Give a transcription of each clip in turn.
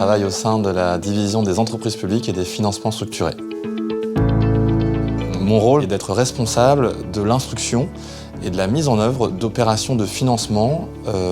travaille au sein de la division des entreprises publiques et des financements structurés. Mon rôle est d'être responsable de l'instruction et de la mise en œuvre d'opérations de financement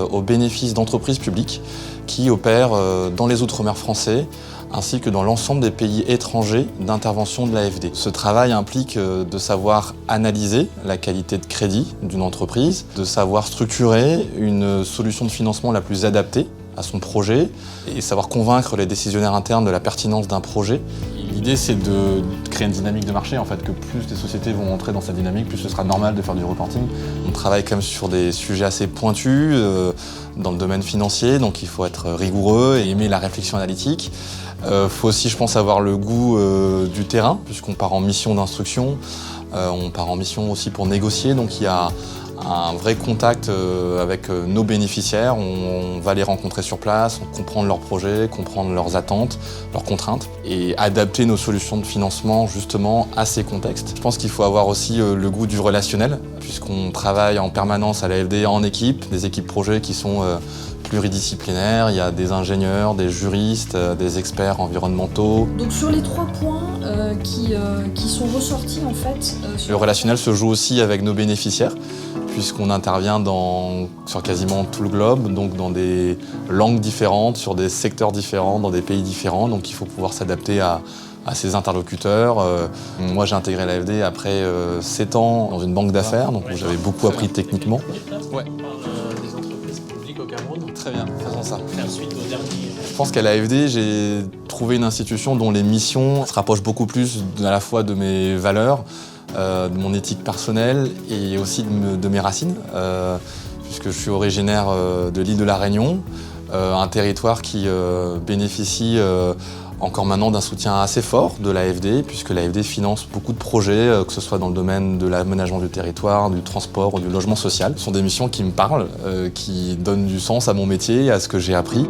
au bénéfice d'entreprises publiques qui opèrent dans les Outre-mer français ainsi que dans l'ensemble des pays étrangers d'intervention de l'AFD. Ce travail implique de savoir analyser la qualité de crédit d'une entreprise, de savoir structurer une solution de financement la plus adaptée à son projet et savoir convaincre les décisionnaires internes de la pertinence d'un projet. L'idée, c'est de créer une dynamique de marché, en fait, que plus les sociétés vont entrer dans cette dynamique, plus ce sera normal de faire du reporting. On travaille quand même sur des sujets assez pointus dans le domaine financier, donc il faut être rigoureux et aimer la réflexion analytique. Il faut aussi, je pense, avoir le goût du terrain, puisqu'on part en mission d'instruction, on part en mission aussi pour négocier, donc il y a un vrai contact avec nos bénéficiaires. On va les rencontrer sur place, comprendre leurs projets, comprendre leurs attentes, leurs contraintes et adapter nos solutions de financement justement à ces contextes. Je pense qu'il faut avoir aussi le goût du relationnel puisqu'on travaille en permanence à l'AFD en équipe, des équipes projets qui sont pluridisciplinaires. Il y a des ingénieurs, des juristes, des experts environnementaux. Donc sur les 3 points qui sont ressortis en fait... Le relationnel se joue aussi avec nos bénéficiaires puisqu'on intervient sur quasiment tout le globe, donc dans des langues différentes, sur des secteurs différents, dans des pays différents, donc il faut pouvoir s'adapter à ses interlocuteurs. Moi j'ai intégré l'AFD après 7 ans dans une banque d'affaires, donc j'avais beaucoup appris techniquement. Ouais. Des entreprises publiques au Cameroun. Très bien, faisons ça. Faire suite au dernier. Je pense qu'à l'AFD, j'ai trouvé une institution dont les missions se rapprochent beaucoup plus à la fois de mes valeurs, de mon éthique personnelle et aussi de mes racines, puisque je suis originaire de l'île de la Réunion, un territoire qui bénéficie encore maintenant d'un soutien assez fort de l'AFD, puisque l'AFD finance beaucoup de projets, que ce soit dans le domaine de l'aménagement du territoire, du transport ou du logement social. Ce sont des missions qui me parlent, qui donnent du sens à mon métier, à ce que j'ai appris.